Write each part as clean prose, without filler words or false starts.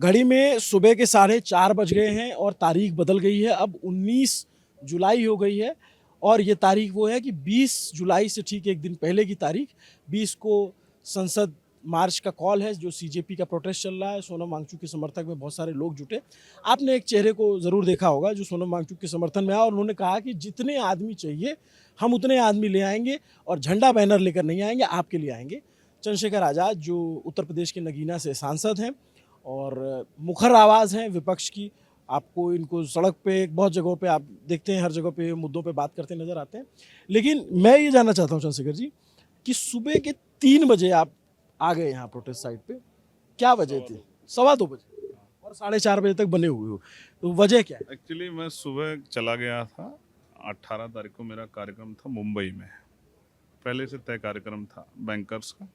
घड़ी में सुबह के 4:30 बज गए हैं और तारीख बदल गई है। अब 19 जुलाई हो गई है और ये तारीख वो है कि 20 जुलाई से ठीक एक दिन पहले की तारीख 20 को संसद मार्च का कॉल है, जो सीजेपी का प्रोटेस्ट चल रहा है। सोनम वांगचुक के समर्थक में बहुत सारे लोग जुटे। आपने एक चेहरे को ज़रूर देखा होगा जो सोनम वांगचुक के समर्थन में आया और उन्होंने कहा कि जितने आदमी चाहिए हम उतने आदमी ले आएंगे और झंडा बैनर लेकर नहीं आएंगे, आपके लिए आएंगे। चंद्रशेखर आज़ाद जो उत्तर प्रदेश के नगीना से सांसद हैं और मुखर आवाज़ हैं विपक्ष की। आपको इनको सड़क पे बहुत जगहों पे आप देखते हैं, हर जगह पे मुद्दों पे बात करते नज़र आते हैं। लेकिन मैं ये जानना चाहता हूँ चंद्रशेखर जी कि सुबह के 3 बजे आप आ गए यहाँ प्रोटेस्ट साइट पे, क्या वजह थी? 2:15 बजे और 4:30 बजे तक बने हुए हो, तो वजह क्या है? एक्चुअली मैं सुबह चला गया था। 18 तारीख को मेरा कार्यक्रम था मुंबई में। पहले से तय कार्यक्रम था बैंकर्स का,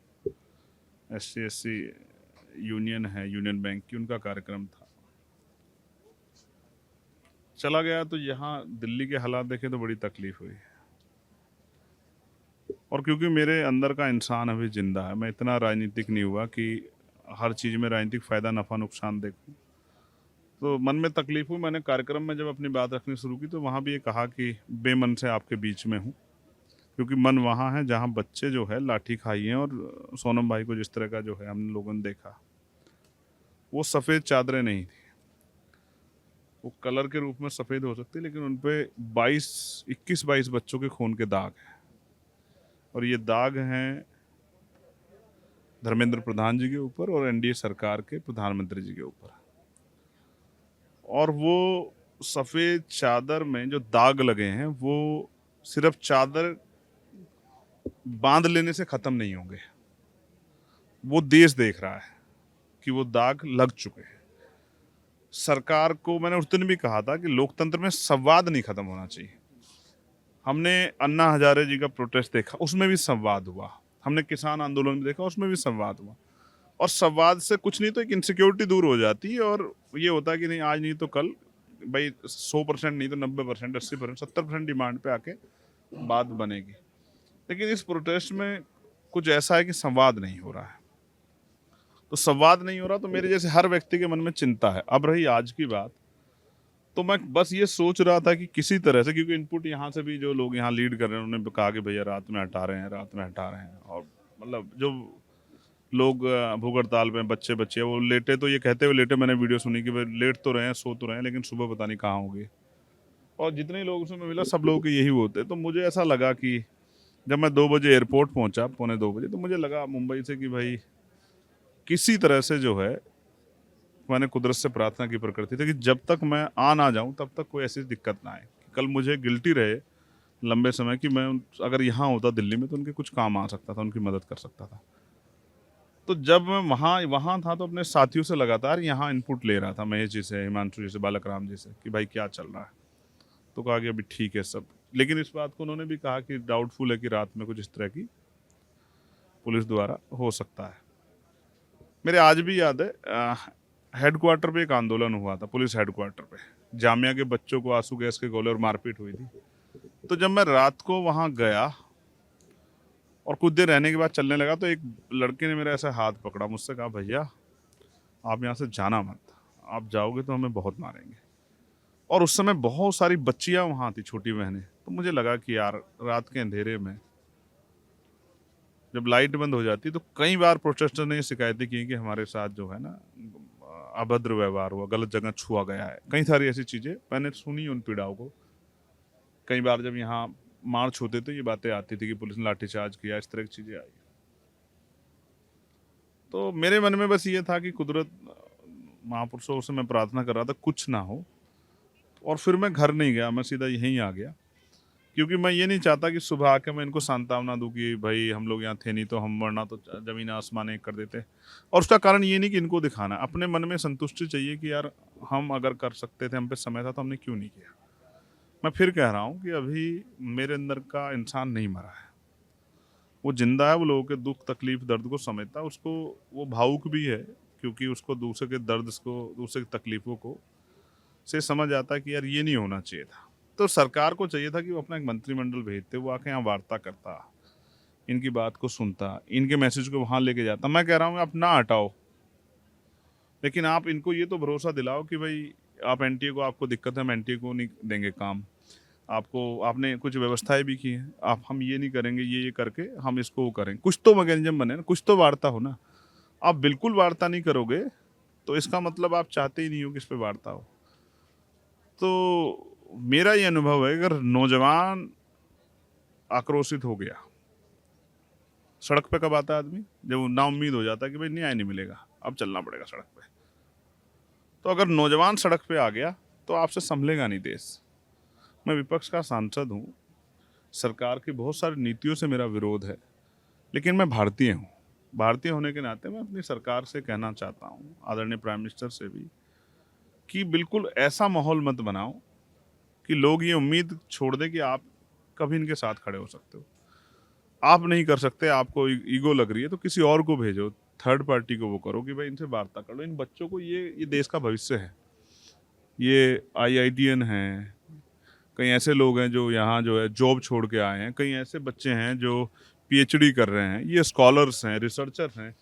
SC यूनियन है, यूनियन बैंक की, उनका कार्यक्रम था। चला गया तो यहाँ दिल्ली के हालात देखे तो बड़ी तकलीफ हुई। और क्योंकि मेरे अंदर का इंसान अभी जिंदा है, मैं इतना राजनीतिक नहीं हुआ कि हर चीज़ में राजनीतिक फ़ायदा नफ़ा नुकसान देखूं, तो मन में तकलीफ हुई। मैंने कार्यक्रम में जब अपनी बात रखनी शुरू की तो वहाँ भी ये कहा कि बेमन से आपके बीच में हूँ, क्योंकि मन वहाँ है जहाँ बच्चे जो है लाठी खाई हैं। और सोनम भाई को जिस तरह का जो है हम लोगों ने देखा, वो सफ़ेद चादरें नहीं थी। वो कलर के रूप में सफ़ेद हो सकती, लेकिन उन पर 21-22 बच्चों के खून के दाग हैं। और ये दाग हैं धर्मेंद्र प्रधान जी के ऊपर और NDA सरकार के प्रधानमंत्री जी के ऊपर। और वो सफ़ेद चादर में जो दाग लगे हैं वो सिर्फ चादर बांध लेने से ख़त्म नहीं होंगे। वो देश देख रहा है कि वो दाग लग चुके हैं। सरकार को मैंने उस दिन भी कहा था कि लोकतंत्र में संवाद नहीं ख़त्म होना चाहिए। हमने अन्ना हजारे जी का प्रोटेस्ट देखा, उसमें भी संवाद हुआ। हमने किसान आंदोलन देखा, उसमें भी संवाद हुआ। और संवाद से कुछ नहीं तो एक इनसिक्योरिटी दूर हो जाती है और ये होता है कि नहीं आज नहीं तो कल भाई 100% नहीं तो 90%, 80%, 70% डिमांड पे आके बात बनेगी। लेकिन इस प्रोटेस्ट में कुछ ऐसा है कि संवाद नहीं हो रहा है। तो संवाद नहीं हो रहा तो मेरे जैसे हर व्यक्ति के मन में चिंता है। अब रही आज की बात, तो मैं बस ये सोच रहा था कि किसी तरह से, क्योंकि इनपुट यहाँ से भी जो लोग यहाँ लीड कर रहे हैं उन्होंने कहा कि भैया रात में हटा रहे हैं, रात में हटा रहे हैं। और मतलब जो लोग भूख हड़ताल में बच्चे बच्चे वो लेटे, तो ये कहते हुए लेटे, मैंने वीडियो सुनी कि भाई लेट तो रहे हैं, सो तो रहे हैं, लेकिन सुबह पता नहीं कहाँ होंगे। और जितने लोगों से मैं मिला सब लोगों के यही होते। तो मुझे ऐसा लगा कि जब मैं 2 बजे एयरपोर्ट पहुंचा, 1:45 तो मुझे लगा मुंबई से कि भाई किसी तरह से जो है, मैंने कुदरत से प्रार्थना की प्रकृति थी कि जब तक मैं आ ना जाऊं तब तक कोई ऐसी दिक्कत ना आए। कल मुझे गिल्टी रहे लंबे समय कि मैं अगर यहाँ होता दिल्ली में तो उनके कुछ काम आ सकता था, उनकी मदद कर सकता था। तो जब मैं वहाँ था तो अपने साथियों से लगातार यहाँ इनपुट ले रहा था, महेश जी से, हिमांशु जी से, बालक राम जी से, कि भाई क्या चल रहा है। तो कहा कि अभी ठीक है सब। लेकिन इस बात को उन्होंने भी कहा कि डाउटफुल है कि रात में कुछ इस तरह की पुलिस द्वारा हो सकता है। मेरे आज भी याद है हेडक्वार्टर पे एक आंदोलन हुआ था, पुलिस हेडक्वार्टर पे जामिया के बच्चों को आंसू गैस के गोले और मारपीट हुई थी। तो जब मैं रात को वहाँ गया और कुछ देर रहने के बाद चलने लगा तो एक लड़के ने मेरा ऐसा हाथ पकड़ा, मुझसे कहा भैया आप यहाँ से जाना मत, आप जाओगे तो हमें बहुत मारेंगे। और उस समय बहुत सारी बच्चियाँ वहाँ थी, छोटी बहनें। तो मुझे लगा कि यार रात के अंधेरे में जब लाइट बंद हो जाती तो कई बार प्रोटेस्टर ने शिकायतें की कि हमारे साथ जो है ना अभद्र व्यवहार हुआ, गलत जगह छुआ गया है। कई सारी ऐसी चीज़ें मैंने सुनी उन पीड़ाओं को। कई बार जब यहाँ मार्च होते तो ये बातें आती थी कि पुलिस ने लाठीचार्ज किया, इस तरह की चीज़ें आई। तो मेरे मन में बस ये था कि कुदरत महापुरुषों से मैं प्रार्थना कर रहा था कुछ ना हो। और फिर मैं घर नहीं गया, मैं सीधा यहीं आ गया, क्योंकि मैं ये नहीं चाहता कि सुबह आके मैं इनको सांत्वना दूं कि भाई हम लोग यहाँ थे नहीं तो हम वरना तो ज़मीन आसमान एक कर देते। और उसका कारण ये नहीं कि इनको दिखाना, अपने मन में संतुष्टि चाहिए कि यार हम अगर कर सकते थे, हम पे समय था तो हमने क्यों नहीं किया। मैं फिर कह रहा हूँ कि अभी मेरे अंदर का इंसान नहीं मरा है, वो जिंदा है। वो लोगों के दुख तकलीफ दर्द को समझता है, उसको वो भावुक भी है, क्योंकि उसको दूसरे के दर्द को, दूसरे की तकलीफ़ों को से समझ आता है कि यार ये नहीं होना चाहिए था। तो सरकार को चाहिए था कि वो अपना एक मंत्रिमंडल भेजते, वो आके यहाँ वार्ता करता, इनकी बात को सुनता, इनके मैसेज को वहाँ लेके जाता। मैं कह रहा हूँ आप ना हटाओ, लेकिन आप इनको ये तो भरोसा दिलाओ कि भाई आप एनटीए को, आपको दिक्कत है, हम एनटीए को नहीं देंगे काम आपको, आपने कुछ व्यवस्थाएं भी की हैं, आप हम ये नहीं करेंगे, ये करके हम इसको वो करेंगे, कुछ तो मैकेनिज्म बने ना, कुछ तो वार्ता हो ना। आप बिल्कुल वार्ता नहीं करोगे तो इसका मतलब आप चाहते ही नहीं हो कि इस पे वार्ता हो। तो मेरा ये अनुभव है, अगर नौजवान आक्रोशित हो गया, सड़क पे कब आता है आदमी? जब वो ना उम्मीद हो जाता है कि भाई न्याय नहीं मिलेगा, अब चलना पड़ेगा सड़क पे। तो अगर नौजवान सड़क पे आ गया तो आपसे संभलेगा नहीं देश। मैं विपक्ष का सांसद हूँ, सरकार की बहुत सारी नीतियों से मेरा विरोध है, लेकिन मैं भारतीय हूँ। भारतीय होने के नाते मैं अपनी सरकार से कहना चाहता हूँ, आदरणीय प्राइम मिनिस्टर से भी, कि बिल्कुल ऐसा माहौल मत बनाओ कि लोग ये उम्मीद छोड़ दें कि आप कभी इनके साथ खड़े हो सकते हो। आप नहीं कर सकते, आपको ईगो लग रही है, तो किसी और को भेजो, थर्ड पार्टी को वो करो कि भाई इनसे वार्ता कर लो। इन बच्चों को, ये देश का भविष्य है, ये IITN हैं, कई ऐसे लोग हैं जो यहाँ जो है जॉब छोड़ के आए हैं, कई ऐसे बच्चे हैं जो PhD कर रहे हैं, ये स्कॉलर्स हैं, रिसर्चर हैं,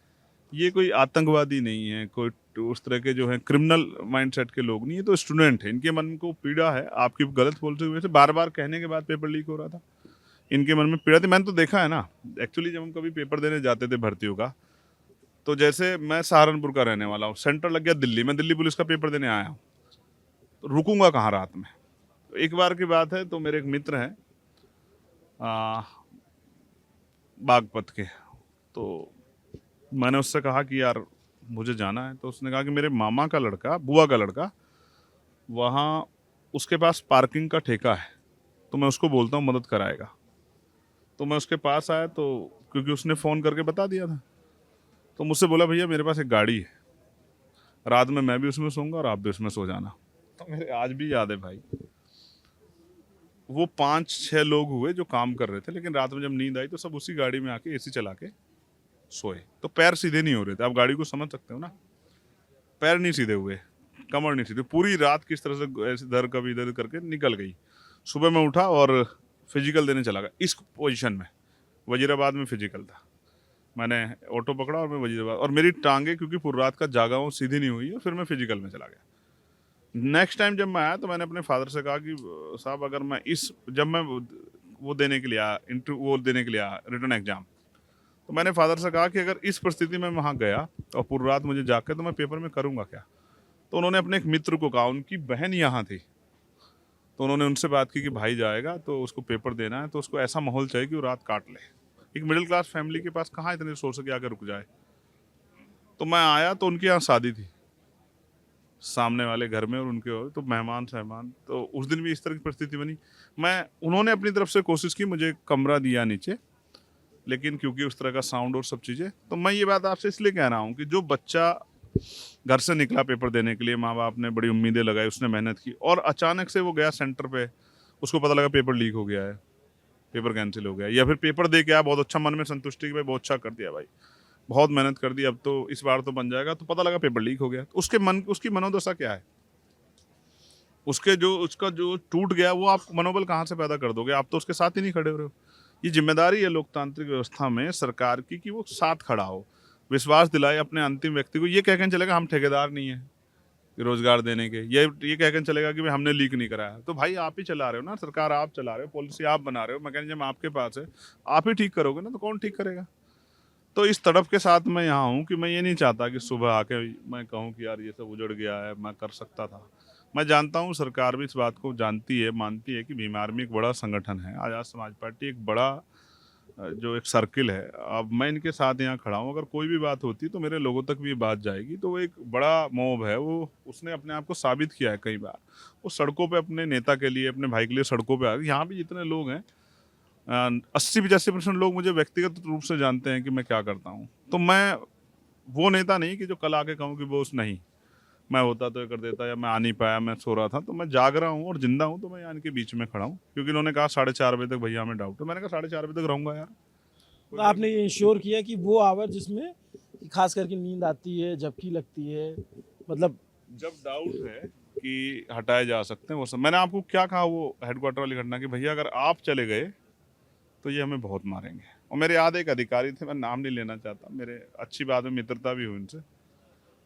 ये कोई आतंकवादी नहीं है, कोई उस तरह के जो है क्रिमिनल माइंडसेट के लोग नहीं, ये तो स्टूडेंट है। इनके मन को पीड़ा है आपकी गलत पॉलिसी की वजह से, बार बार कहने के बाद पेपर लीक हो रहा था, इनके मन में पीड़ा थी। मैंने तो देखा है ना, एक्चुअली जब हम कभी पेपर देने जाते थे भर्तियों का, तो जैसे मैं सहारनपुर का रहने वाला हूँ, सेंटर लग गया दिल्ली, मैं दिल्ली पुलिस का पेपर देने आया हूँ, तो रुकूंगा कहाँ रात में? तो एक बार की बात है, तो मेरे एक मित्र हैं बागपत के, तो मैंने उससे कहा कि यार मुझे जाना है, तो उसने कहा कि मेरे मामा का लड़का, बुआ का लड़का, वहाँ उसके पास पार्किंग का ठेका है, तो मैं उसको बोलता हूँ मदद कराएगा। तो मैं उसके पास आया, तो क्योंकि उसने फ़ोन करके बता दिया था, तो मुझसे बोला भैया मेरे पास एक गाड़ी है, रात में मैं भी उसमें सोऊंगा और आप भी उसमें सो जाना। तो मेरे आज भी याद है भाई, वो 5-6 लोग हुए जो काम कर रहे थे, लेकिन रात में जब नींद आई तो सब उसी गाड़ी में आके AC चला के सोए। तो पैर सीधे नहीं हो रहे थे, आप गाड़ी को समझ सकते हो ना, पैर नहीं सीधे हुए, कमर नहीं सीधे, पूरी रात किस तरह से ऐसे इधर कभी इधर करके निकल गई। सुबह मैं उठा और फिजिकल देने चला गया इस पोजीशन में, वजीराबाद में फिजिकल था, मैंने ऑटो पकड़ा और मैं वजीराबाद, और मेरी टांगे क्योंकि पूरी रात का जागा हूँ सीधी नहीं हुई है, फिर मैं फिजिकल में चला गया। नेक्स्ट टाइम जब मैं आया तो मैंने अपने फादर से कहा कि साहब अगर मैं जब मैं वो देने के लिए आया, इंटरव्यू वो देने के लिए आया, रिटर्न एग्जाम, तो मैंने फादर से कहा कि अगर इस परिस्थिति में वहाँ गया और पूरी रात मुझे जाग के, तो मैं पेपर में करूँगा क्या? तो उन्होंने अपने एक मित्र को कहा, उनकी बहन यहाँ थी, तो उन्होंने उनसे बात की कि भाई जाएगा तो उसको पेपर देना है, तो उसको ऐसा माहौल चाहिए कि वो रात काट ले। एक मिडिल क्लास फैमिली के पास कहाँ इतने रिसोर्स है कि आकर रुक जाए। तो मैं आया तो उनके यहाँ शादी थी सामने वाले घर में, और उनके और तो मेहमान सहमान, तो उस दिन भी इस तरह की परिस्थिति बनी। उन्होंने अपनी तरफ से कोशिश की, मुझे कमरा दिया नीचे, लेकिन क्योंकि उस तरह का साउंड और सब चीज़ें, तो मैं ये बात आपसे इसलिए कह रहा हूँ कि जो बच्चा घर से निकला पेपर देने के लिए, माँ बाप ने बड़ी उम्मीदें लगाई, उसने मेहनत की, और अचानक से वो गया सेंटर पे, उसको पता लगा पेपर लीक हो गया है, पेपर कैंसिल हो गया, या फिर पेपर दे के आया, बहुत अच्छा मन में संतुष्टि कि भाई बहुत अच्छा कर दिया भाई, बहुत मेहनत कर दी, अब तो इस बार तो बन जाएगा, तो पता लगा पेपर लीक हो गया। तो उसकी मनोदशा क्या है? उसका जो टूट गया, वो आप मनोबल कहाँ से पैदा कर दोगे? आप तो उसके साथ ही नहीं खड़े हो रहे हो। ये जिम्मेदारी है लोकतांत्रिक व्यवस्था में सरकार की कि वो साथ खड़ा हो, विश्वास दिलाए अपने अंतिम व्यक्ति को। ये कहकर चलेगा हम ठेकेदार नहीं है रोजगार देने के, ये कहकर चलेगा कि भाई हमने लीक नहीं कराया, तो भाई आप ही चला रहे हो ना, सरकार आप चला रहे हो, पॉलिसी आप बना रहे हो, मैकेनिज्म आपके पास है, आप ही ठीक करोगे ना, तो कौन ठीक करेगा? तो इस तड़प के साथ मैं यहाँ हूँ कि मैं ये नहीं चाहता कि सुबह आके मैं कहूँ कि यार ये सब उजड़ गया है, मैं कर सकता था। मैं जानता हूँ सरकार भी इस बात को जानती है, मानती है कि भीम आर्मी एक बड़ा संगठन है, आज़ाद समाज पार्टी एक बड़ा जो एक सर्किल है। अब मैं इनके साथ यहाँ खड़ा हूँ, अगर कोई भी बात होती तो मेरे लोगों तक भी ये बात जाएगी। तो वो एक बड़ा मॉब है, वो उसने अपने आप को साबित किया है कई बार, वो सड़कों पे अपने नेता के लिए, अपने भाई के लिए सड़कों पे आ गए। यहाँ भी जितने लोग हैं 80-85% लोग मुझे व्यक्तिगत रूप से जानते हैं कि मैं क्या करता हूँ। तो मैं वो नेता नहीं कि जो कल आके कहूँ कि बॉस नहीं, मैं होता तो ये कर देता, या मैं आ नहीं पाया, मैं सो रहा था। तो मैं जाग रहा हूँ और जिंदा हूँ, तो मैं यहाँ इनके बीच में खड़ा हूँ, क्योंकि इन्होंने कहा 4:30 बजे तक भैया हमें डाउट है। मैंने कहा 4:30 बजे तक रहूँगा यार। तो आपने ये इंश्योर किया कि वो आवर जिसमें खास करके नींद आती है, झपकी लगती है, मतलब जब डाउट है कि हटाए जा सकते हैं वो सब। मैंने आपको क्या कहा वो हेडक्वार्टर वाली घटना की, भैया अगर आप चले गए तो ये हमें बहुत मारेंगे। और मेरे याद एक अधिकारी थे, मैं नाम नहीं लेना चाहता, मेरे अच्छी बात में मित्रता भी हुई उनसे,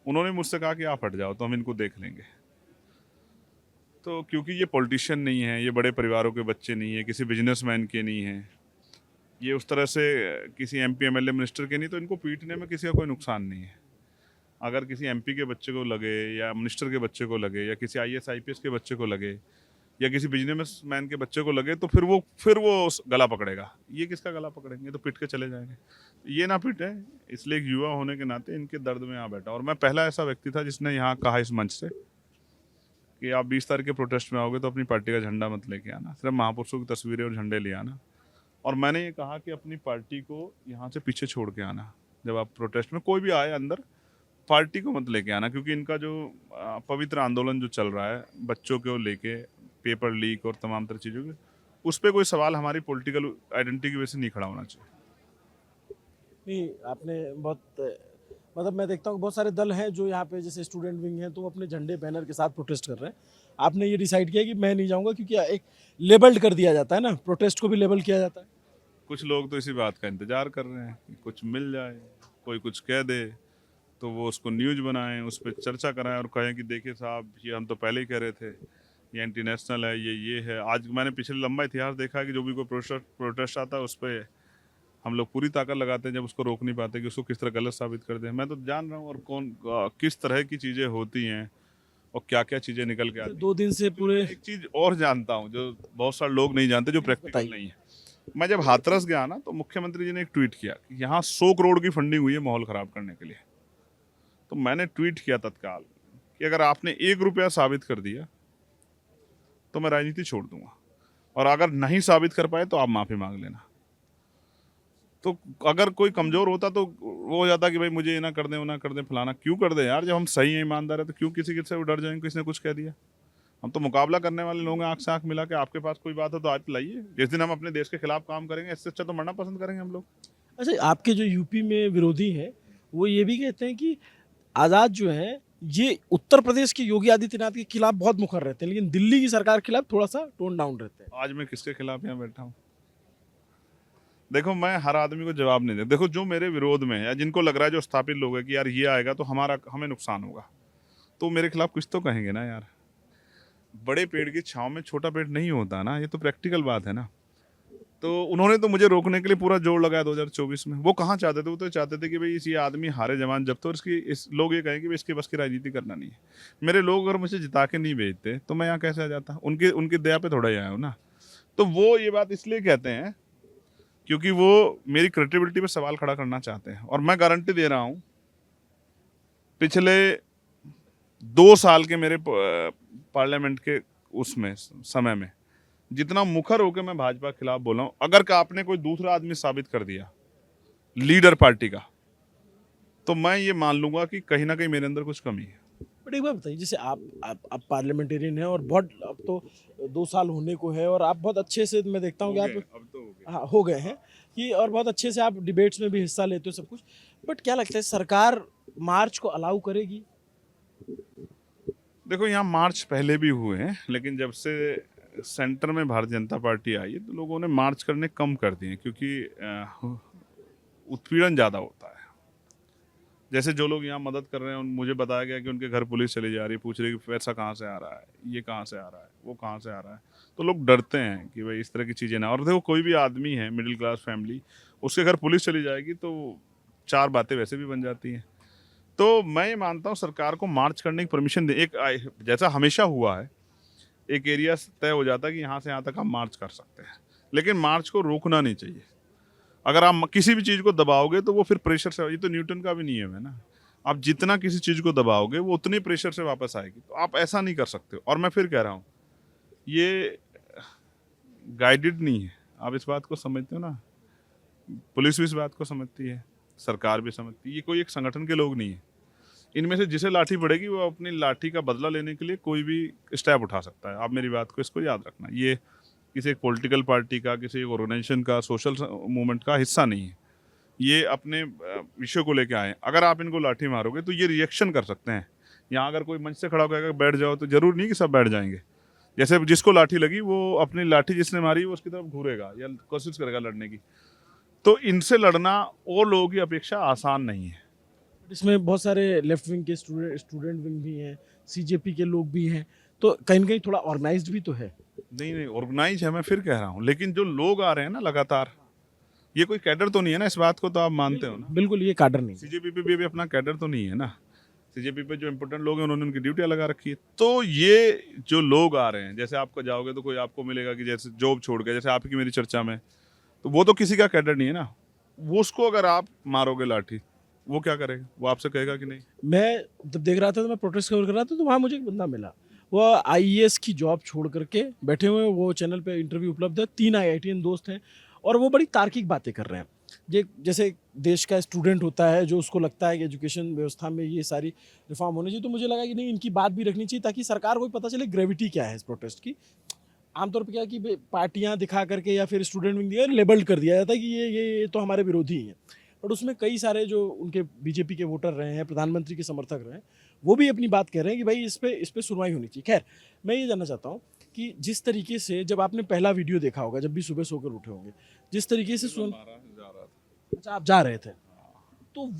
उन्होंने मुझसे कहा कि आप हट जाओ तो हम इनको देख लेंगे। तो क्योंकि ये पॉलिटिशियन नहीं है, ये बड़े परिवारों के बच्चे नहीं है, किसी बिजनेसमैन के नहीं हैं, ये उस तरह से किसी एमपी एमएलए मिनिस्टर के नहीं, तो इनको पीटने में किसी का कोई नुकसान नहीं है। अगर किसी एमपी के बच्चे को लगे या मिनिस्टर के बच्चे को लगे या किसी आईएएस आईपीएस के बच्चे को लगे या किसी बिजनेसमैन के बच्चे को लगे तो फिर वो गला पकड़ेगा। ये किसका गला पकड़ेंगे? तो पीट के चले जाएंगे। ये ना पीटे, इसलिए एक युवा होने के नाते इनके दर्द में यहाँ बैठा। और मैं पहला ऐसा व्यक्ति था जिसने यहाँ कहा इस मंच से कि आप 20 तारीख के प्रोटेस्ट में आओगे तो अपनी पार्टी का झंडा मत लेके आना, सिर्फ महापुरुषों की तस्वीरें और झंडे ले आना। और मैंने ये कहा कि अपनी पार्टी को यहाँ से पीछे छोड़ के आना। जब आप प्रोटेस्ट में कोई भी आए अंदर, पार्टी को मत लेके आना, क्योंकि इनका जो पवित्र आंदोलन जो चल रहा है बच्चों को लेके, पेपर लीक और तमाम तरह चीज़ों के, उस पर कोई सवाल हमारी पॉलिटिकल आइडेंटिटी की वजह से नहीं खड़ा होना चाहिए। नहीं, आपने बहुत मतलब मैं देखता हूँ बहुत सारे दल हैं जो यहाँ पे जैसे स्टूडेंट विंग हैं तो वो अपने झंडे बैनर के साथ प्रोटेस्ट कर रहे हैं। आपने ये डिसाइड किया कि मैं नहीं जाऊँगा, क्योंकि एक लेबल्ड कर दिया जाता है ना, प्रोटेस्ट को भी लेबल किया जाता है। कुछ लोग तो इसी बात का इंतजार कर रहे हैं कि कुछ मिल जाए, कोई कुछ कह दे तो वो उसको न्यूज़ बनाएं, उस पर चर्चा कराएं और कहें कि देखिए साहब, ये हम तो पहले ही कह रहे थे, ये एंटी नेशनल है, ये है। आज मैंने पिछले लंबा इतिहास देखा है कि जो भी कोई प्रोटेस्ट आता है उस पर हम लोग पूरी ताकत लगाते हैं, जब उसको रोक नहीं पाते कि उसको किस तरह गलत साबित कर दें। मैं तो जान रहा हूँ और किस तरह की चीज़ें होती हैं और क्या क्या चीज़ें निकल के आती हैं। 2 दिन से पूरे एक चीज़ और जानता हूँ जो बहुत सारे लोग नहीं जानते, जो प्रैक्टिकल नहीं है। मैं जब हाथरस गया ना तो मुख्यमंत्री जी ने एक ट्वीट किया कि यहाँ 100 करोड़ की फंडिंग हुई है माहौल ख़राब करने के लिए। तो मैंने ट्वीट किया तत्काल कि अगर आपने 1 रुपया साबित कर दिया तो मैं राजनीति छोड़ दूंगा, और अगर नहीं साबित कर पाए तो आप माफ़ी मांग लेना। तो अगर कोई कमज़ोर होता तो वो हो जाता कि भाई मुझे ये ना कर दें, वो ना कर दें, फलाना क्यों कर दें यार। जब हम सही हैं, ईमानदार है, तो क्यों किसी से डर जाएंगे किसी ने कुछ कह दिया। हम तो मुकाबला करने वाले लोग हैं, आँख से आँख मिला के। आपके पास कोई बात हो तो आप लाइए। जिस दिन हम अपने देश के खिलाफ काम करेंगे, इससे अच्छा तो मरना पसंद करेंगे हम लोग। अच्छा, आपके जो यूपी में विरोधी हैं वो ये भी कहते हैं कि आज़ाद जो है ये उत्तर प्रदेश के योगी आदित्यनाथ के खिलाफ बहुत मुखर रहते हैं, लेकिन दिल्ली की सरकार के खिलाफ थोड़ा सा टोन डाउन रहते हैं। आज मैं किसके खिलाफ यहाँ बैठा हूँ? देखो, मैं हर आदमी को जवाब नहीं दे। देखो, जो मेरे विरोध में है या जिनको लग रहा है, जो स्थापित लोग हैं कि यार ये आएगा तो हमें नुकसान होगा, तो मेरे खिलाफ कुछ तो कहेंगे ना यार। बड़े पेड़ की छांव में छोटा पेड़ नहीं होता ना, ये तो प्रैक्टिकल बात है ना। तो उन्होंने तो मुझे रोकने के लिए पूरा जोर लगाया 2024 में। वो कहाँ चाहते थे? वो तो चाहते थे कि भाई ये आदमी हारे जवान जब तो लोग ये कहें कि भाई इसके बस की राजनीति करना नहीं है। मेरे लोग अगर मुझे जिता के नहीं भेजते तो मैं यहाँ कैसे आ जाता? उनकी दया पे थोड़ा ही आया हूँ ना। तो वो ये बात इसलिए कहते हैं क्योंकि वो मेरी क्रेडिबिलिटी पे सवाल खड़ा करना चाहते हैं। और मैं गारंटी दे रहा हूँ, पिछले 2 साल के मेरे पार्लियामेंट के उसमें समय में जितना मुखर होकर मैं भाजपा के खिलाफ बोला हूँ, अगर का आपने कोई दूसरा आदमी साबित कर दिया लीडर पार्टी का, तो मैं ये मान लूंगा कि कहीं ना कहीं मेरे अंदर कुछ कमी है। बट एक बात बताइए, जैसे आप पार्लियामेंटेरियन हैं और बहुत अब तो 2 साल होने को है और आप बहुत अच्छे से, मैं देखता हूँ कि आप अब तो हो गए। हाँ हो गए हैं कि, और बहुत अच्छे से आप डिबेट्स में भी हिस्सा लेते हो सब कुछ। बट क्या लगता है सरकार मार्च को अलाउ करेगी? देखो, यहाँ मार्च पहले भी हुए हैं, लेकिन जब से सेंटर में भारतीय जनता पार्टी आई है तो लोगों ने मार्च करने कम कर दिए, क्योंकि उत्पीड़न ज़्यादा होता है। जैसे जो लोग यहाँ मदद कर रहे हैं, मुझे बताया गया कि उनके घर पुलिस चली जा रही है, पूछ रही है कि पैसा कहाँ से आ रहा है, ये कहाँ से आ रहा है, वो कहाँ से आ रहा है। तो लोग डरते हैं कि भाई इस तरह की चीज़ें ना। और देखो, कोई भी आदमी है मिडिल क्लास फैमिली, उसके घर पुलिस चली जाएगी तो 4 बातें वैसे भी बन जाती हैं। तो मैं ये मानता हूँ सरकार को मार्च करने की परमिशन दे। जैसा हमेशा हुआ है, एक एरिया तय हो जाता है कि यहाँ से यहाँ तक हम मार्च कर सकते हैं, लेकिन मार्च को रोकना नहीं चाहिए। अगर आप किसी भी चीज़ को दबाओगे तो वो फिर प्रेशर से, ये तो न्यूटन का भी नियम है ना, आप जितना किसी चीज़ को दबाओगे वो उतनी प्रेशर से वापस आएगी। तो आप ऐसा नहीं कर सकते। और मैं फिर कह रहा हूँ, ये गाइडेड नहीं है। आप इस बात को समझते हो ना, पुलिस भी इस बात को समझती है, सरकार भी समझती है। ये कोई एक संगठन के लोग नहीं है। इनमें से जिसे लाठी पड़ेगी वो अपनी लाठी का बदला लेने के लिए कोई भी स्टेप उठा सकता है। आप मेरी बात को, इसको याद रखना। ये किसी एक पॉलिटिकल पार्टी का, किसी एक ऑर्गेनाइजेशन का, सोशल मूवमेंट का हिस्सा नहीं है। ये अपने विषय को लेके आए। अगर आप इनको लाठी मारोगे तो ये रिएक्शन कर सकते हैं। यहाँ अगर कोई मंच से खड़ा होकर बैठ जाओ तो जरूर नहीं कि सब बैठ जाएंगे। जैसे जिसको लाठी लगी वो अपनी लाठी जिसने मारी वो उसकी तरफ घूरेगा या कोशिश करेगा लड़ने की। तो इनसे लड़ना और लोगों की अपेक्षा आसान नहीं है। इसमें बहुत सारे लेफ्ट विंग के स्टूडेंट विंग भी हैं, सीजेपी के लोग भी हैं, तो कहीं ना कहीं थोड़ा ऑर्गेनाइज्ड भी तो है। नहीं नहीं, ऑर्गेनाइज है, मैं फिर कह रहा हूँ, लेकिन जो लोग आ रहे हैं ना लगातार, ये कोई कैडर तो नहीं है ना, इस बात को तो आप मानते हो ना। बिल्कुल ये काडर नहीं है। सीजेपी पे भी अभी अपना कैडर तो नहीं है ना। सीजेपी पे जो इंपोर्टेंट लोग हैं उन्होंने उनकी ड्यूटियां लगा रखी है। तो ये जो लोग आ रहे हैं, जैसे आपको जाओगे तो कोई आपको मिलेगा कि जैसे जॉब छोड़ गया, जैसे आपकी मेरी चर्चा में, तो वो तो किसी का कैडर नहीं है ना। वो उसको अगर आप मारोगे लाठी, वो क्या करेगा? वो आपसे कहेगा कि नहीं। मैं जब देख रहा था तो मैं प्रोटेस्ट कवर कर रहा था, तो वहाँ मुझे एक बंदा मिला, वो आईएएस की जॉब छोड़ करके बैठे हुए हैं, वो चैनल पे इंटरव्यू उपलब्ध है, 3 आईआईटीएन दोस्त हैं और वो बड़ी तार्किक बातें कर रहे हैं। जैसे देश का स्टूडेंट होता है जो उसको लगता है कि एजुकेशन व्यवस्था में ये सारी रिफॉर्म होनी चाहिए, तो मुझे लगा कि नहीं, इनकी बात भी रखनी चाहिए ताकि सरकार को भी पता चले ग्रेविटी क्या है इस प्रोटेस्ट की। आमतौर पर क्या है कि पार्टियां दिखा करके या फिर स्टूडेंट विंग दिया लेबल्ड कर दिया जाता है कि ये तो हमारे विरोधी ही हैं, बट उसमें कई सारे जो उनके बीजेपी के वोटर रहे हैं, प्रधानमंत्री के समर्थक रहे हैं, वो भी अपनी बात कह रहे हैं कि भाई इस पे सुनवाई होनी चाहिए। खैर, मैं ये जानना चाहता हूँ कि जिस तरीके से, जब आपने पहला वीडियो देखा होगा, जब भी सुबह सोकर उठे होंगे, जिस तरीके से सुन, जा रहा था। अच्छा आप जा रहे थे, तो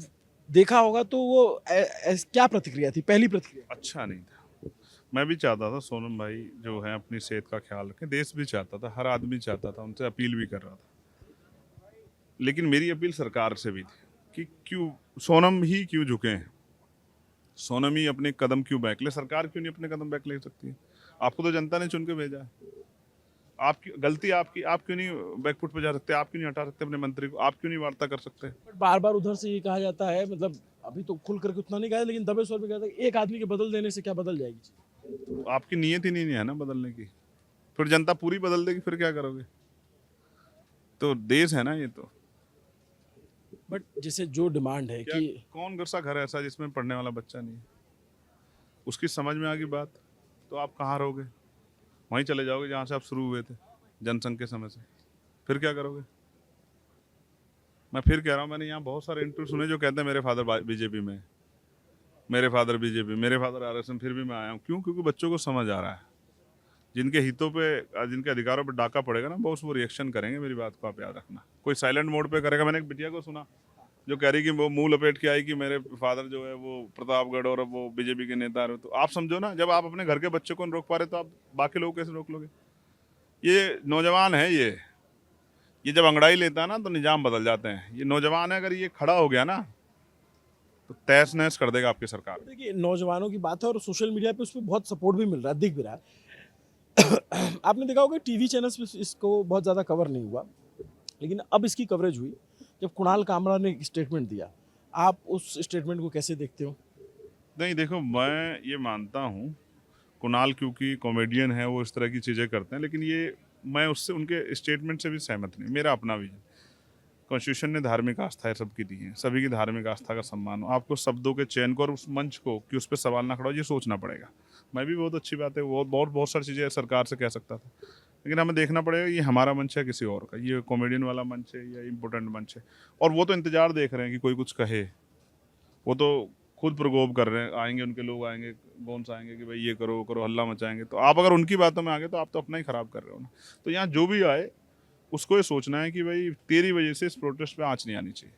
देखा होगा, तो वो क्या प्रतिक्रिया थी, पहली प्रतिक्रिया? अच्छा नहीं था। मैं भी चाहता था सोनम भाई जो है अपनी सेहत का ख्याल रखें, देश भी चाहता था, हर आदमी चाहता था, उनसे अपील भी कर रहा था। लेकिन मेरी अपील सरकार से भी थी कि क्यों सोनम ही क्यों झुके हैं, सोनम ही अपने कदम क्यों बैक ले, सरकार क्यों नहीं अपने कदम बैक ले सकती है? आपको तो जनता ने चुन के भेजा है, आपकी गलती, आपकी, आप क्यों नहीं बैकफुट पे जा सकते? आप क्यों नहीं हटा सकते अपने मंत्री को? आप क्यों नहीं वार्ता कर सकते? बट बार बार उधर से ये कहा जाता है, मतलब अभी तो खुल करके उतना नहीं कहा है, लेकिन दबे स्वर में कहता है कि एक आदमी के बदल देने से क्या बदल जाएगी चीज़? तो आपकी नीयत ही नहीं है ना बदलने की, फिर जनता पूरी बदल देगी, फिर क्या करोगे? तो देश है ना ये तो। बट जैसे जो डिमांड है क्या कि कौन सा घर है ऐसा जिसमें पढ़ने वाला बच्चा नहीं है? उसकी समझ में आ गई बात, तो आप कहाँ रहोगे? वहीं चले जाओगे जहाँ से आप शुरू हुए थे, जनसंघ के समय से। फिर क्या करोगे? मैं फिर कह रहा हूँ, मैंने यहाँ बहुत सारे इंटरव्यू सुने जो कहते हैं मेरे फादर बीजेपी में, मेरे फादर बीजेपी, मेरे फादर आरएसएस में, फिर भी मैं आया हूँ। क्यों? क्योंकि बच्चों को समझ आ रहा है, जिनके हितों पे, जिनके अधिकारों पे डाका पड़ेगा ना, बहुत वो रिएक्शन करेंगे। मेरी बात को आप याद रखना। कोई साइलेंट मोड पे करेगा। मैंने एक बिटिया को सुना जो कह रही कि वो मुंह लपेट के आई कि मेरे फादर जो है वो प्रतापगढ़ और अब वो बीजेपी के नेता रहे। तो आप समझो ना, जब आप अपने घर के बच्चों को नहीं रोक पा रहे तो आप बाकी लोगों को कैसे रोक लोगे? ये नौजवान है, ये जब अंगड़ाई लेता है ना तो निजाम बदल जाते हैं। ये नौजवान है, अगर ये खड़ा हो गया ना तो तहस नहस कर देगा आपकी सरकार। देखिए, नौजवानों की बात है और सोशल मीडिया पे उस पर बहुत सपोर्ट भी मिल रहा है, दिख भी रहा है। आपने देखा होगा टीवी चैनल्स पे इसको बहुत ज़्यादा कवर नहीं हुआ, लेकिन अब इसकी कवरेज हुई जब कुणाल कामरा ने एक स्टेटमेंट दिया। आप उस स्टेटमेंट को कैसे देखते हो? नहीं देखो, मैं ये मानता हूँ कुणाल क्योंकि कॉमेडियन है, वो इस तरह की चीज़ें करते हैं, लेकिन ये मैं उससे, उनके स्टेटमेंट से भी सहमत नहीं। मेरा अपना विजन, कॉन्स्टिट्यूशन ने धार्मिक आस्थाएं सबकी दी हैं, सभी की धार्मिक आस्था का सम्मान हो। आपको शब्दों के चयन को और उस मंच को कि उस पर सवाल ना खड़ा हो, ये सोचना पड़ेगा। मैं भी बहुत अच्छी बात है, बहुत सारी चीज़ें सरकार से कह सकता था, लेकिन हमें देखना पड़ेगा ये हमारा मंच है किसी और का, ये कॉमेडियन वाला मंच है या इम्पोर्टेंट मंच है। और वो तो इंतजार देख रहे हैं कि कोई कुछ कहे, वो तो खुद प्रकोप कर रहे हैं। आएंगे उनके लोग, आएंगे कौन सा आएंगे कि भाई ये करो करो, हल्ला मचाएंगे। तो आप अगर उनकी बातों में आ गए तो आप तो अपना ही खराब कर रहे हो ना। तो यहाँ जो भी आए उसको ये सोचना है कि भाई तेरी वजह से इस प्रोटेस्ट पे आँच नहीं आनी चाहिए।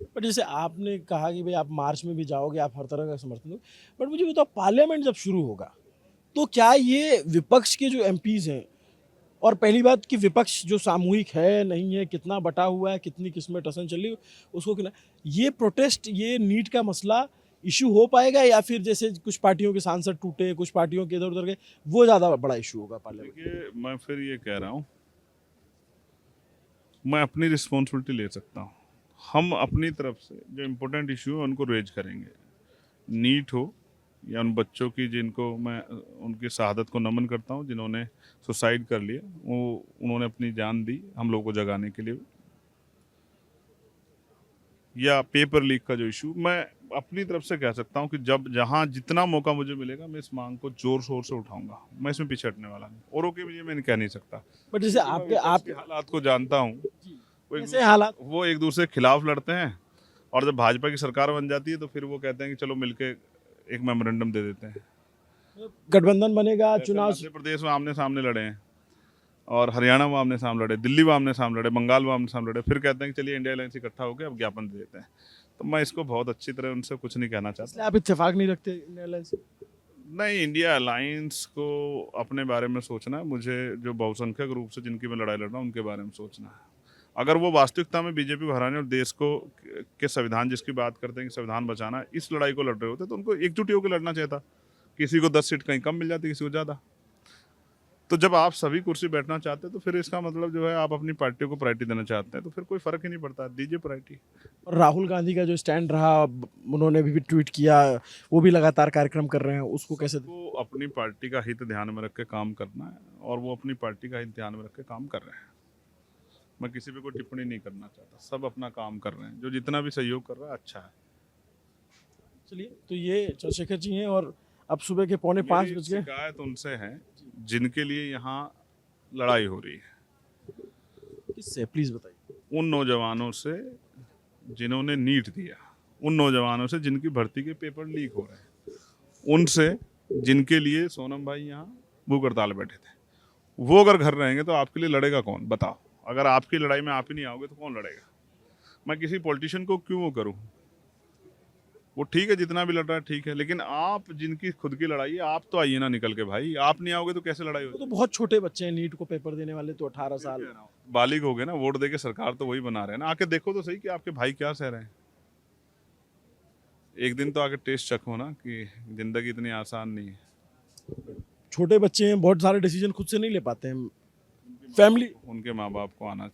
बट जैसे आपने कहा कि भाई आप मार्च में भी जाओगे, आप हर तरह का समर्थन दो, बट मुझे बताओ, पार्लियामेंट जब शुरू होगा तो क्या ये विपक्ष के जो एमपीज हैं, और पहली बात कि विपक्ष जो सामूहिक है नहीं है, कितना बटा हुआ है, कितनी किस्में टसन चल रही है, उसको खिला, ये प्रोटेस्ट, ये नीट का मसला इशू हो पाएगा, या फिर जैसे कुछ पार्टियों के सांसद टूटे, कुछ पार्टियों के इधर उधर गए, वो ज़्यादा बड़ा इशू होगा पार्लियामेंट? देखिए, मैं फिर ये कह रहा हूँ, मैं अपनी रिस्पॉन्सिबिलिटी ले सकता हूँ। हम अपनी तरफ से जो इम्पोर्टेंट इशू है उनको रेज करेंगे, नीट हो या उन बच्चों की जिनको मैं उनकी शहादत को नमन करता हूँ, जिन्होंने सुसाइड कर लिया, वो उन्होंने अपनी जान दी हम लोगों को जगाने के लिए, या पेपर लीक का जो इशू, मैं अपनी तरफ से कह सकता हूँ कि जब जहाँ जितना मौका मुझे मिलेगा मैं इस मांग को जोर शोर से उठाऊंगा। मैं इसमें पीछे हटने वाला नहीं, औरों के लिए मैं कह नहीं सकता। बट जैसे आपके हालात को जानता हूँ, कैसे हालात? वो एक दूसरे के खिलाफ लड़ते हैं, और जब भाजपा की सरकार बन जाती है तो फिर वो कहते हैं कि चलो मिलके एक मेमोरेंडम दे देते हैं। गठबंधन बनेगा, चुनाव। मध्य प्रदेश में आमने सामने लड़े हैं, और हरियाणा में आमने सामने लड़े, दिल्ली में आमने सामने लड़े, बंगाल में आमने सामने लड़े, फिर कहते हैं कि चलिए इंडिया अलायंस इकट्ठा होकर अब ज्ञापन दे देते हैं। तो मैं इसको बहुत अच्छी तरह उनसे कुछ नहीं कहना चाहता। इसलिए आप इत्तेफाक नहीं रखते इंडिया अलायंस से? नहीं, इंडिया अलायंस को अपने बारे में सोचना है, मुझे जो बहुसंख्यक रूप से जिनकी मैं लड़ाई लड़ रहा हूँ उनके बारे में सोचना है। अगर वो वास्तविकता में बीजेपी को हराने और देश को के संविधान जिसकी बात करते हैं कि संविधान बचाना, इस लड़ाई को लड़ रहे होते तो उनको एकजुट होकर लड़ना चाहिए था। किसी को 10 सीट कहीं कम मिल जाती, किसी को ज़्यादा। तो जब आप सभी कुर्सी बैठना चाहते हैं तो फिर इसका मतलब जो है आप अपनी पार्टियों को प्रायोरिटी देना चाहते हैं, तो फिर कोई फर्क ही नहीं पड़ता, दीजिए प्रायोरिटी। और राहुल गांधी का जो स्टैंड रहा, उन्होंने भी ट्वीट किया, वो भी लगातार कार्यक्रम कर रहे हैं, उसको कैसे वो अपनी पार्टी का हित ध्यान में रख के काम करना है और वो अपनी पार्टी का हित ध्यान में रख के काम कर रहे हैं। मैं किसी पे कोई टिप्पणी नहीं करना चाहता, सब अपना काम कर रहे हैं, जो जितना भी सहयोग कर रहा है अच्छा है। चलिए, तो ये चंद्रशेखर जी हैं और अब सुबह के 4:45 मेरी बज गए। शिकायत उनसे है जिनके लिए यहाँ लड़ाई हो रही है, किससे, प्लीज बताइए। उन नौजवानों से जिन्होंने नीट दिया, उन नौजवानों से जिनकी भर्ती के पेपर लीक हो रहे हैं, उनसे जिनके लिए सोनम भाई यहाँ भूख हड़ताल बैठे थे। वो अगर घर रहेंगे तो आपके लिए लड़ेगा कौन, बताओ। अगर आपकी लड़ाई में आप ही नहीं आओगे तो कौन लड़ेगा? मैं किसी पॉलिटिशियन को क्यों वो करूँ? वो ठीक है, जितना भी लड़ रहा है ठीक है, लेकिन आप जिनकी खुद की लड़ाई है, आप तो आइए ना निकल के भाई। आप नहीं आओगे तो कैसे लड़ाई वो होगी? तो बहुत छोटे बच्चे हैं, नीट को पेपर देने वाले तो 18 साल। बालिग हो गए ना, वोट दे के सरकार तो वही बना रहे हैं ना। आके देखो तो सही कि आपके भाई क्या सह रहे हैं। एक दिन तो आके टेस्ट चख हो ना कि जिंदगी इतनी आसान नहीं है। छोटे बच्चे हैं, बहुत सारे डिसीजन खुद से नहीं ले पाते हैं। फैमिली, उनके माँ बाप को आना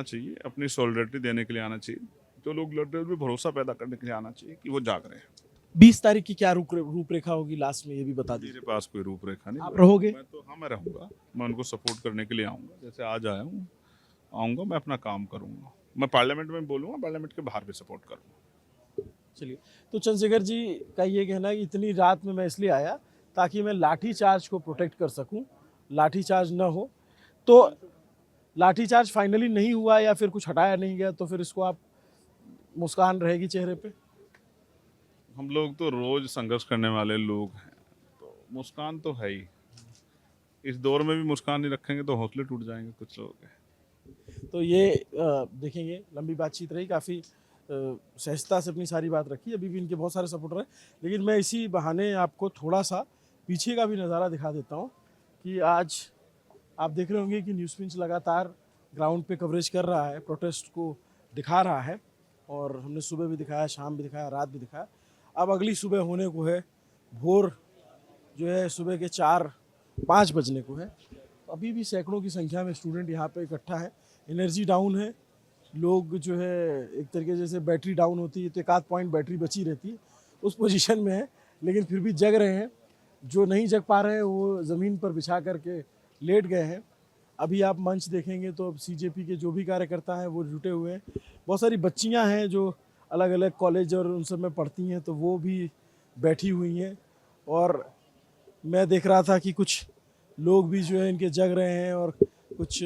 चाहिए, अपनी सॉलिडरिटी देने के लिए आना चाहिए। जो लोग लड़ रहे हैं उनमें भरोसा पैदा करने के लिए आना चाहिए कि वो जाग रहे हैं। 20 तारीख की क्या रूपरेखा होगी लास्ट में, ये भी बता दीजिए। मेरे पास कोई रूपरेखा नहीं। आप रहोगे? मैं रहूंगा। मैं उनको सपोर्ट करने के लिए आऊंगा, जैसे आज आया हूँ, आऊंगा, मैं अपना काम करूंगा। मैं पार्लियामेंट में बोलूंगा, पार्लियामेंट के बाहर भी सपोर्ट करूंगा। चलिए, तो चंद्रशेखर जी का ये कहना है कि इतनी रात में मैं इसलिए आया ताकि मैं लाठी चार्ज को प्रोटेक्ट कर सकूं, लाठी चार्ज ना हो। तो लाठी चार्ज फाइनली नहीं हुआ या फिर कुछ हटाया नहीं गया, तो फिर इसको आप मुस्कान रहेगी चेहरे पे? हम लोग तो रोज संघर्ष करने वाले लोग हैं, तो मुस्कान तो है ही। इस दौर में भी मुस्कान नहीं रखेंगे तो हौसले टूट जाएंगे कुछ लोगों के। तो ये देखेंगे, लंबी बातचीत रही, काफ़ी सहजता से अपनी सारी बात रखी। अभी भी इनके बहुत सारे सपोर्टर हैं, लेकिन मैं इसी बहाने आपको थोड़ा सा पीछे का भी नज़ारा दिखा देता हूँ कि आज आप देख रहे होंगे कि न्यूज़ पिंच लगातार ग्राउंड पे कवरेज कर रहा है, प्रोटेस्ट को दिखा रहा है। और हमने सुबह भी दिखाया, शाम भी दिखाया, रात भी दिखाया। अब अगली सुबह होने को है, भोर जो है सुबह के 4-5 बजने को है। अभी भी सैकड़ों की संख्या में स्टूडेंट यहाँ पे इकट्ठा है। एनर्जी डाउन है, लोग जो है एक तरीके से जैसे बैटरी डाउन होती है तो एक आध पॉइंट बैटरी बची रहती है, उस पोजीशन में है, लेकिन फिर भी जग रहे हैं। जो नहीं जग पा रहे हैं वो ज़मीन पर बिछा करके लेट गए हैं। अभी आप मंच देखेंगे तो अब सीजेपी के जो भी कार्यकर्ता हैं वो जुटे हुए हैं। बहुत सारी बच्चियां हैं जो अलग अलग कॉलेज और उन सब में पढ़ती हैं, तो वो भी बैठी हुई हैं। और मैं देख रहा था कि कुछ लोग भी जो है इनके जग रहे हैं और कुछ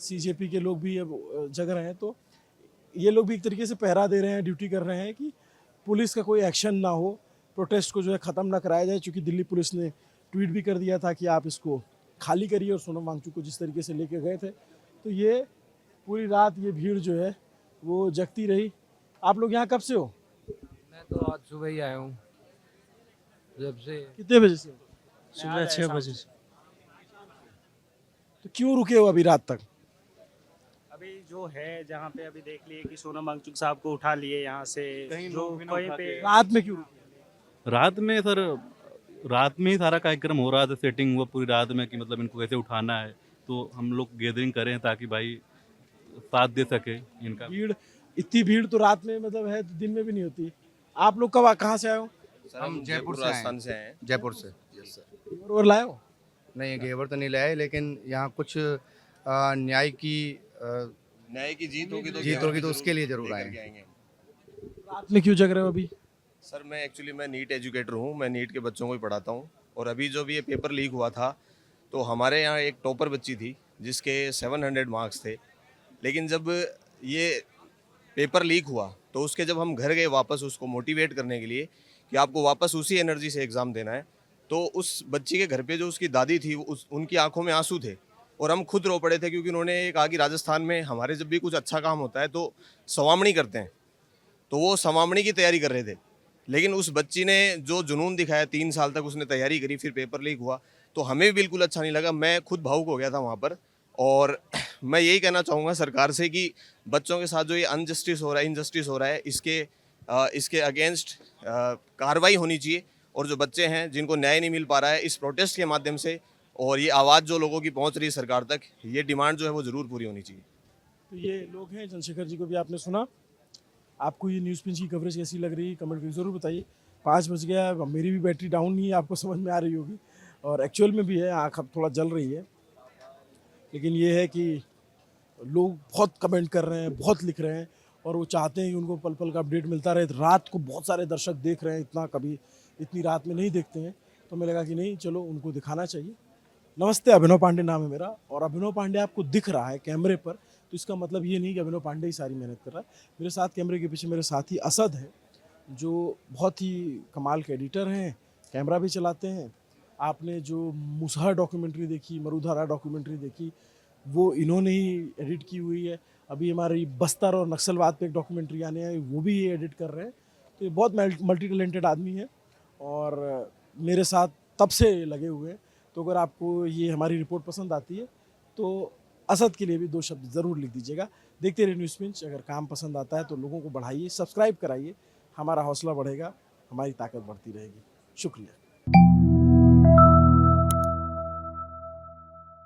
सीजेपी के लोग भी अब जग रहे हैं। तो ये लोग भी एक तरीके से पहरा दे रहे हैं, ड्यूटी कर रहे हैं कि पुलिस का कोई एक्शन ना हो, प्रोटेस्ट को जो है ख़त्म ना कराया जाए। चूँकि दिल्ली पुलिस ने ट्वीट भी कर दिया था कि आप इसको खाली करिए, और सोनम वांगचुक को जिस तरीके से लेके गए थे, तो ये पूरी रात ये भीड़ जो है वो जगती रही। आप लोग यहाँ कब से हो? मैं तो आज सुबह ही आया हूँ। जब से कितने बजे से? सुबह 6 बजे से। तो क्यों रुके हो अभी रात तक? अभी जो है जहाँ पे अभी देख लिए कि सोनम वांगचुक साहब को उठा लिए यहाँ से, जो कहीं पे रात में क्यों रुके? रात में ही सारा कार्यक्रम हो रहा था, सेटिंग हुआ पूरी रात में कि मतलब इनको कैसे उठाना है, तो हम लोग गैदरिंग करें ताकि भाई साथ दे सके इनका। भीड़, इतनी भीड़ तो रात में मतलब है तो दिन में भी नहीं होती। आप लोग कब कहाँ से आए हो? सर हम जयपुर राजस्थान से हैं। जयपुर से। Yes sir. और लाए हो? नहीं, घेवर तो नहीं लाए, लेकिन यहाँ कुछ न्याय की जीत होगी तो उसके लिए जरूर आए हैं। रात में क्यों जग रहे हो अभी? सर मैं नीट एजुकेटर हूँ, मैं नीट के बच्चों को ही पढ़ाता हूँ। और अभी जो भी ये पेपर लीक हुआ था, तो हमारे यहाँ एक टॉपर बच्ची थी जिसके 700 मार्क्स थे, लेकिन जब ये पेपर लीक हुआ तो उसके जब हम घर गए वापस उसको मोटिवेट करने के लिए कि आपको वापस उसी एनर्जी से एग्ज़ाम देना है, तो उस बच्ची के घर पे जो उसकी दादी थी उनकी आंखों में आंसू थे और हम खुद रो पड़े थे, क्योंकि उन्होंने कहा कि राजस्थान में हमारे जब भी कुछ अच्छा काम होता है तो सवामणी करते हैं, तो वो सवामणी की तैयारी कर रहे थे। लेकिन उस बच्ची ने जो जुनून दिखाया, 3 साल तक उसने तैयारी करी, फिर पेपर लीक हुआ, तो हमें भी बिल्कुल अच्छा नहीं लगा। मैं खुद भावुक हो गया था वहाँ पर। और मैं यही कहना चाहूँगा सरकार से कि बच्चों के साथ जो ये अनजस्टिस हो रहा है, इनजस्टिस हो रहा है, इसके अगेंस्ट कार्रवाई होनी चाहिए। और जो बच्चे हैं जिनको न्याय नहीं मिल पा रहा है, इस प्रोटेस्ट के माध्यम से और ये आवाज़ जो लोगों की पहुँच रही है सरकार तक, ये डिमांड जो है वो ज़रूर पूरी होनी चाहिए। तो ये लोग हैं, चंद्रशेखर जी को भी आपने सुना। आपको ये न्यूज़ पिंच की कवरेज कैसी लग रही है, कमेंट करके ज़रूर बताइए। 5 बज गया, अब मेरी भी बैटरी डाउन नहीं है, आपको समझ में आ रही होगी, और एक्चुअल में भी है, आँख अब थोड़ा जल रही है। लेकिन ये है कि लोग बहुत कमेंट कर रहे हैं, बहुत लिख रहे हैं, और वो चाहते हैं कि उनको पल पल का अपडेट मिलता रहे। रात को बहुत सारे दर्शक देख रहे हैं, इतना कभी इतनी रात में नहीं देखते हैं, तो मैं लगा कि नहीं, चलो उनको दिखाना चाहिए। नमस्ते, अभिनव पांडे नाम है मेरा, और अभिनव पांडे आपको दिख रहा है कैमरे पर, तो इसका मतलब ये नहीं कि अभिनव पांडे ही सारी मेहनत कर रहा है। मेरे साथ कैमरे के पीछे मेरे साथी असद है, जो बहुत ही कमाल के एडिटर हैं, कैमरा भी चलाते हैं। आपने जो मुसहर डॉक्यूमेंट्री देखी, मरुधरा डॉक्यूमेंट्री देखी, वो इन्होंने ही एडिट की हुई है। अभी हमारी बस्तर और नक्सलवाद पे एक डॉक्यूमेंट्री आने है, वो भी ये एडिट कर रहे हैं। तो ये बहुत मल्टी टैलेंटेड आदमी है, और मेरे साथ तब से लगे हुए हैं। तो अगर आपको ये हमारी रिपोर्ट पसंद आती है तो असद के लिए भी 2 शब्द ज़रूर लिख दीजिएगा। देखते रहिए न्यूज़ पिंच। अगर काम पसंद आता है तो लोगों को बढ़ाइए, सब्सक्राइब कराइए, हमारा हौसला बढ़ेगा, हमारी ताकत बढ़ती रहेगी। शुक्रिया।